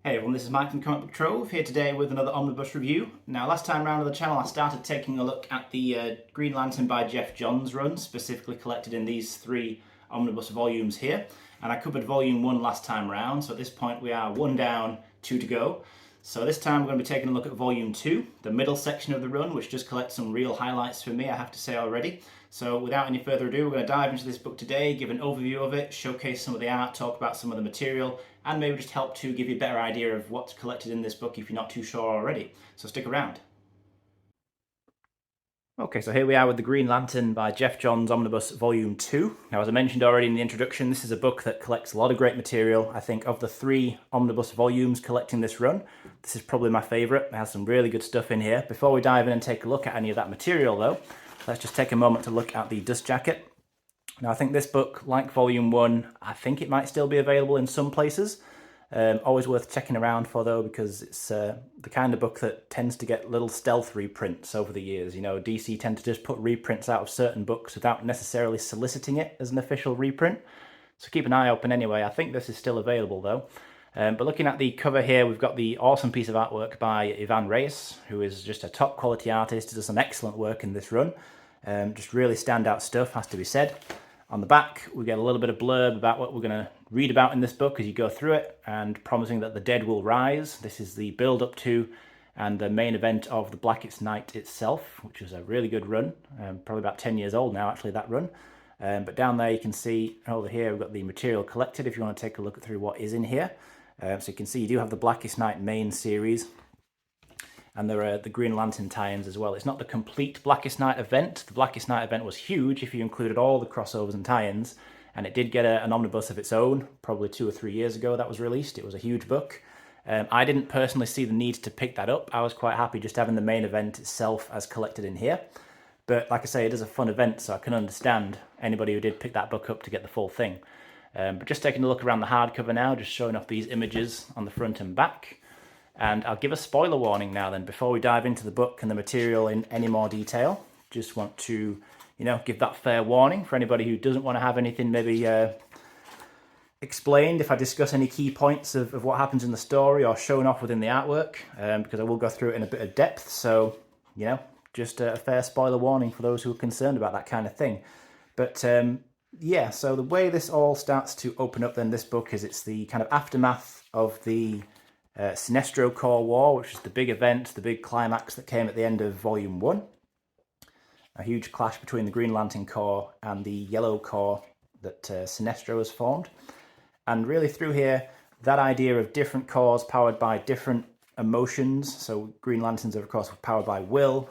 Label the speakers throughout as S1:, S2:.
S1: Hey everyone, this is Mike from Comic Book Trove, here today with another Omnibus review. Now last time round on the channel I started taking a look at the Green Lantern by Geoff Johns run, specifically collected in these three Omnibus volumes here. And I covered volume 1 last time round, so at this point we are 1 down, 2 to go. So this time we're going to be taking a look at volume 2, the middle section of the run, which just collects some real highlights for me, I have to say already. So without any further ado, we're going to dive into this book today, give an overview of it, showcase some of the art, talk about some of the material, and maybe just help to give you a better idea of what's collected in this book if you're not too sure already. So stick around. Okay, so here we are with the Green Lantern by Geoff Johns Omnibus Volume 2. Now, as I mentioned already in the introduction, this is a book that collects a lot of great material. I think of the 3 Omnibus volumes collecting this run, this is probably my favourite. It has some really good stuff in here. Before we dive in and take a look at any of that material though, let's just take a moment to look at the dust jacket. Now, I think this book, like Volume 1, I think it might still be available in some places. Always worth checking around for though, because it's the kind of book that tends to get little stealth reprints over the years. You know, DC tend to just put reprints out of certain books without necessarily soliciting it as an official reprint. So keep an eye open anyway. I think this is still available though. But looking at the cover here, we've got the awesome piece of artwork by Ivan Reis, who is just a top quality artist, does some excellent work in this run. Just really standout stuff, has to be said. On the back, we get a little bit of blurb about what we're going to read about in this book as you go through it, and promising that the dead will rise. This is the build up to and the main event of the Blackest Night itself, which was a really good run. Probably about 10 years old now, actually, that run. But down there you can see, over here, we've got the material collected if you want to take a look through what is in here. So you can see you do have the Blackest Night main series, and there are the Green Lantern tie-ins as well. It's not the complete Blackest Night event. The Blackest Night event was huge if you included all the crossovers and tie-ins, and it did get an omnibus of its own, probably 2 or 3 years ago that was released. It was a huge book. I didn't personally see the need to pick that up. I was quite happy just having the main event itself as collected in here. But like I say, it is a fun event, so I can understand anybody who did pick that book up to get the full thing. But just taking a look around the hardcover now, just showing off these images on the front and back. And I'll give a spoiler warning now then, before we dive into the book and the material in any more detail. Just want to, give that fair warning for anybody who doesn't want to have anything maybe explained if I discuss any key points of what happens in the story or shown off within the artwork, because I will go through it in a bit of depth. So, just a fair spoiler warning for those who are concerned about that kind of thing. But yeah, so the way this all starts to open up then, this book, is it's the kind of aftermath of the Sinestro Corps War, which is the big event, the big climax that came at the end of Volume 1. A huge clash between the Green Lantern Corps and the Yellow Corps that Sinestro has formed. And really through here, that idea of different corps powered by different emotions. So Green Lanterns are of course powered by will,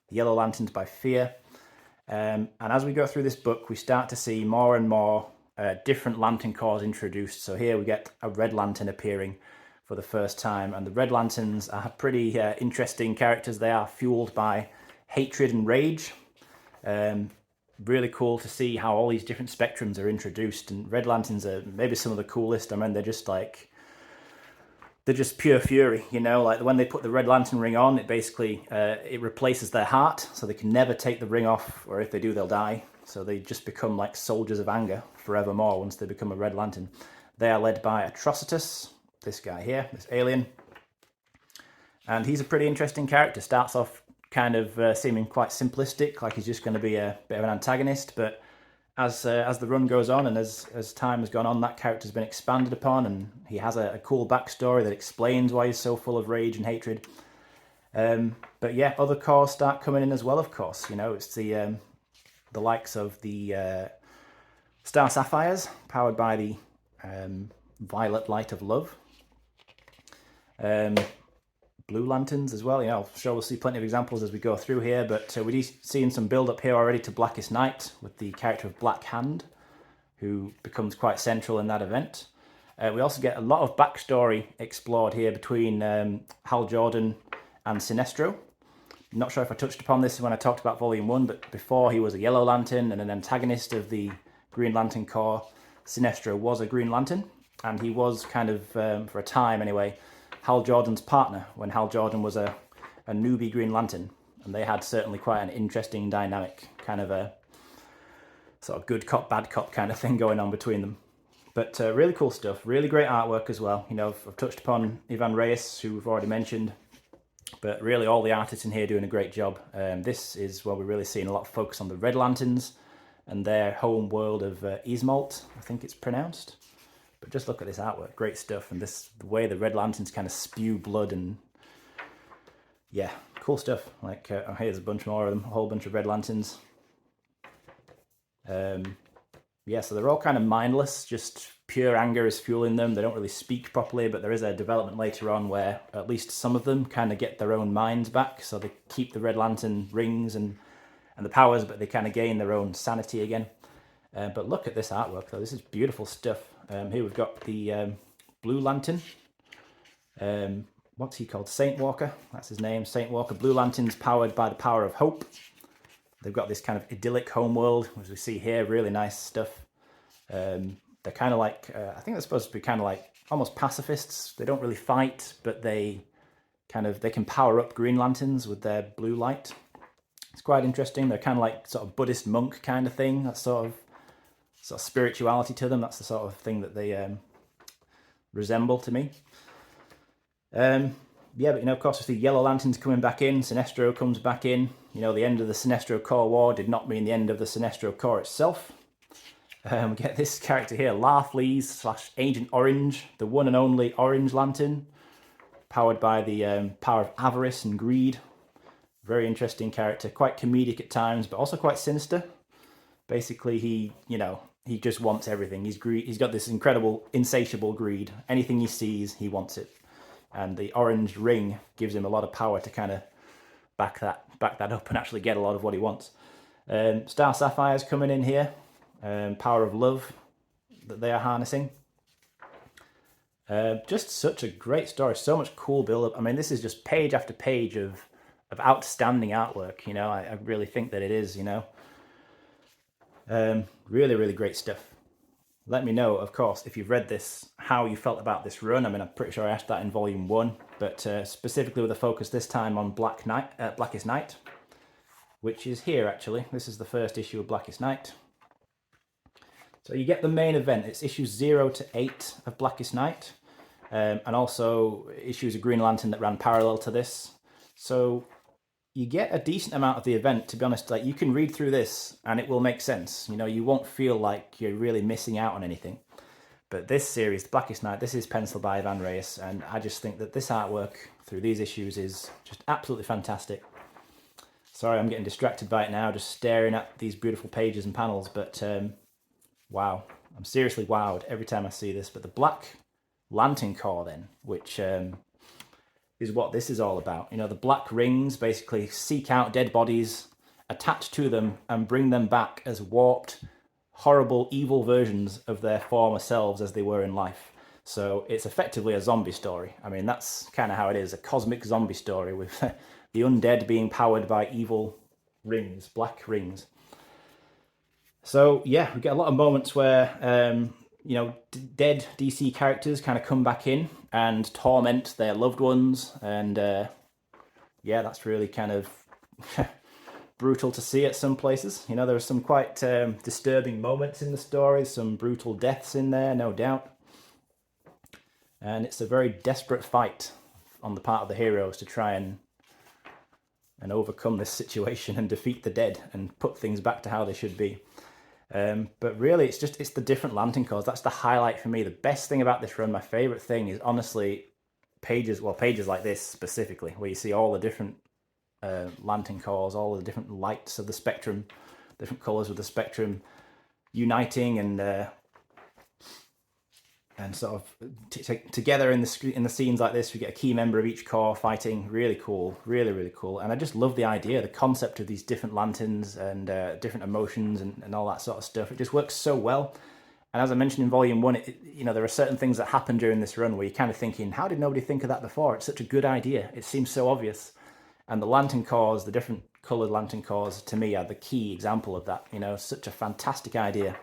S1: the Yellow Lanterns by fear. And as we go through this book, we start to see more and more different Lantern Corps introduced. So here we get a Red Lantern appearing for the first time, and the Red Lanterns are pretty interesting characters. They are fueled by hatred and rage. Really cool to see how all these different spectrums are introduced, and Red Lanterns are maybe some of the coolest. I mean, they're just pure fury, like when they put the Red Lantern ring on, it basically it replaces their heart, so they can never take the ring off, or if they do, they'll die. So they just become like soldiers of anger forevermore once they become a Red Lantern. They are led by Atrocitus, this guy here, this alien. And he's a pretty interesting character. Starts off kind of seeming quite simplistic, like he's just going to be a bit of an antagonist, but as the run goes on and as time has gone on, that character's been expanded upon, and he has a cool backstory that explains why he's so full of rage and hatred. But yeah, other corps start coming in as well, of course. It's the likes of the Star Sapphires, powered by the Violet Light of Love. Blue Lanterns as well. I'm sure we'll see plenty of examples as we go through here, but we're seeing some build up here already to Blackest Night with the character of Black Hand, who becomes quite central in that event. We also get a lot of backstory explored here between Hal Jordan and Sinestro. I'm not sure if I touched upon this when I talked about Volume 1, but before he was a Yellow Lantern and an antagonist of the Green Lantern Corps, Sinestro was a Green Lantern, and he was kind of, for a time anyway, Hal Jordan's partner when Hal Jordan was a newbie Green Lantern, and they had certainly quite an interesting dynamic, kind of a sort of good cop, bad cop kind of thing going on between them. But really cool stuff, really great artwork as well. You know, I've touched upon Ivan Reis, who we've already mentioned, but really all the artists in here doing a great job. This is where we're really seeing a lot of focus on the Red Lanterns and their home world of Ismalt, I think it's pronounced. But just look at this artwork, great stuff. And this, the way the Red Lanterns kind of spew blood, and yeah, cool stuff. Like, oh, here's a bunch more of them, a whole bunch of Red Lanterns. Yeah, so they're all kind of mindless, just pure anger is fueling them. They don't really speak properly, but there is a development later on where at least some of them kind of get their own minds back. So they keep the Red Lantern rings and the powers, but they kind of gain their own sanity again. But look at this artwork, though. This is beautiful stuff. Here we've got the Blue Lantern. What's he called? Saint Walker. That's his name, Saint Walker. Blue Lantern's powered by the power of hope. They've got this kind of idyllic homeworld, as we see here, really nice stuff. They're kind of like, I think they're supposed to be kind of like almost pacifists. They don't really fight, but they can power up Green Lanterns with their blue light. It's quite interesting. They're kind of like sort of Buddhist monk kind of thing. That sort of spirituality to them. That's the sort of thing that they resemble to me. Yeah, but you know, of course, we see Yellow Lantern's coming back in. Sinestro comes back in. You know, the end of the Sinestro Corps War did not mean the end of the Sinestro Corps itself. We get this character here, Larfleeze / Agent Orange, the one and only Orange Lantern, powered by the power of avarice and greed. Very interesting character, quite comedic at times, but also quite sinister. Basically, he just wants everything. He's got this incredible, insatiable greed. Anything he sees, he wants it. And the orange ring gives him a lot of power to kind of back that up and actually get a lot of what he wants. Star Sapphire's coming in here. Power of love that they are harnessing. Just such a great story. So much cool build-up. I mean, this is just page after page of outstanding artwork. You know, I really think that it is, you know. Really, really great stuff. Let me know, of course, if you've read this, how you felt about this run. I mean, I'm pretty sure I asked that in volume 1, but specifically with a focus this time on Blackest Night, which is here, actually. This is the first issue of Blackest Night. So you get the main event. It's issues 0 to 8 of Blackest Night, and also issues of Green Lantern that ran parallel to this. So you get a decent amount of the event, to be honest. Like, you can read through this and it will make sense. You know, you won't feel like you're really missing out on anything. But this series, Blackest Night, this is penciled by Ivan Reis, and I just think that this artwork through these issues is just absolutely fantastic. Sorry, I'm getting distracted by it now, just staring at these beautiful pages and panels, but wow, I'm seriously wowed every time I see this. But the Black Lantern Corps then, which is what this is all about. You know, the black rings basically seek out dead bodies, attach to them, and bring them back as warped, horrible, evil versions of their former selves as they were in life. So it's effectively a zombie story. I mean, that's kind of how it is, a cosmic zombie story with the undead being powered by evil rings, black rings. So yeah, we get a lot of moments where you know, dead DC characters kind of come back in and torment their loved ones, and yeah, that's really kind of brutal to see at some places. You know, there are some quite disturbing moments in the story, some brutal deaths in there, no doubt. And it's a very desperate fight on the part of the heroes to try and overcome this situation and defeat the dead and put things back to how they should be. But really, it's the different Lantern Corps. That's the highlight for me. The best thing about this run, my favourite thing, is honestly pages like this specifically, where you see all the different Lantern Corps, all the different lights of the spectrum, different colours of the spectrum, uniting and sort of together in the scenes like this. We get a key member of each corps fighting. Really cool, really, really cool. And I just love the idea, the concept of these different lanterns and different emotions and all that sort of stuff. It just works so well. And as I mentioned in volume 1, you know, there are certain things that happen during this run where you're kind of thinking, how did nobody think of that before? It's such a good idea. It seems so obvious. And the Lantern Corps, the different coloured Lantern Corps, to me, are the key example of that. You know, such a fantastic idea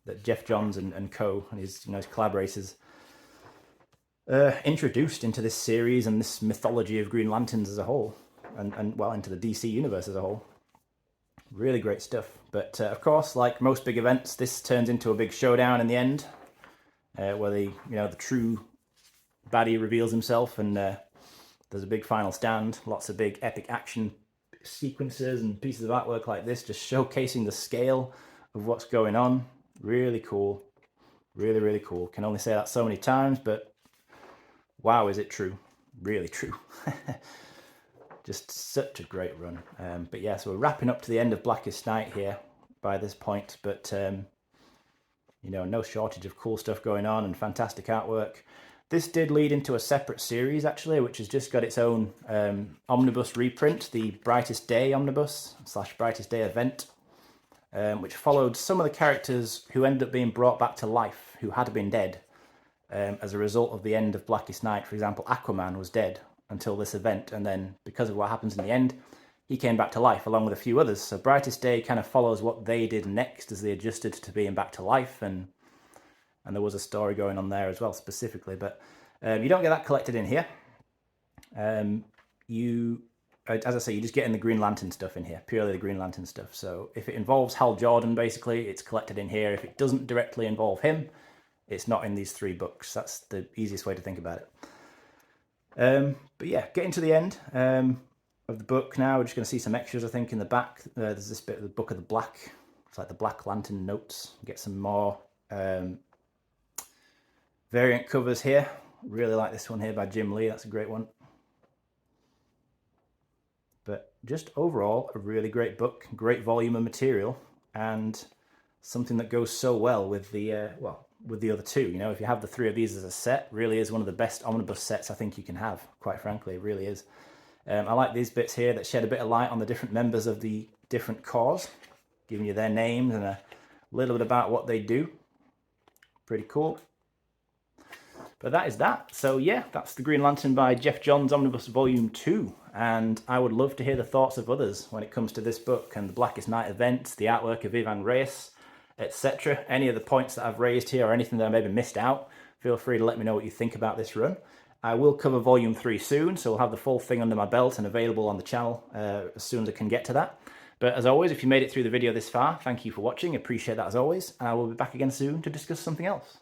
S1: that Geoff Johns and co. and his collaborators introduced into this series and this mythology of Green Lanterns as a whole, and well, into the DC universe as a whole. Really great stuff. But of course, like most big events, this turns into a big showdown in the end. where the true baddie reveals himself, and there's a big final stand, lots of big epic action sequences and pieces of artwork like this, just showcasing the scale of what's going on. Really cool. Really, really cool. Can only say that so many times, but wow, is it true. Really true. Just such a great run. But yeah, so we're wrapping up to the end of Blackest Night here by this point, but no shortage of cool stuff going on and fantastic artwork. This did lead into a separate series, actually, which has just got its own omnibus reprint, the Brightest Day omnibus / Brightest Day event, which followed some of the characters who ended up being brought back to life, who had been dead as a result of the end of Blackest Night. For example, Aquaman was dead until this event, and then because of what happens in the end, he came back to life along with a few others. So Brightest Day kind of follows what they did next as they adjusted to being back to life, and there was a story going on there as well specifically, but you don't get that collected in here. As I say, you're just getting the Green Lantern stuff in here, purely the Green Lantern stuff. So if it involves Hal Jordan, basically, it's collected in here. If it doesn't directly involve him, it's not in these 3 books. That's the easiest way to think about it. But yeah, getting to the end of the book now. We're just going to see some extras, I think, in the back. There's this bit of the Book of the Black. It's like the Black Lantern notes. Get some more variant covers here. Really like this one here by Jim Lee. That's a great one. But just overall, a really great book, great volume of material, and something that goes so well with the with the other 2. If you have the 3 of these as a set, really is one of the best omnibus sets I think you can have, quite frankly. It really is. I like these bits here that shed a bit of light on the different members of the different corps, giving you their names and a little bit about what they do. Pretty cool. But that is that. So yeah, that's the Green Lantern by Geoff Johns Omnibus Volume 2. And I would love to hear the thoughts of others when it comes to this book and the Blackest Night events, the artwork of Ivan Reis, etc. Any of the points that I've raised here or anything that I maybe missed out, feel free to let me know what you think about this run. I will cover Volume 3 soon, so we'll have the full thing under my belt and available on the channel as soon as I can get to that. But as always, if you made it through the video this far, thank you for watching. Appreciate that as always. And I will be back again soon to discuss something else.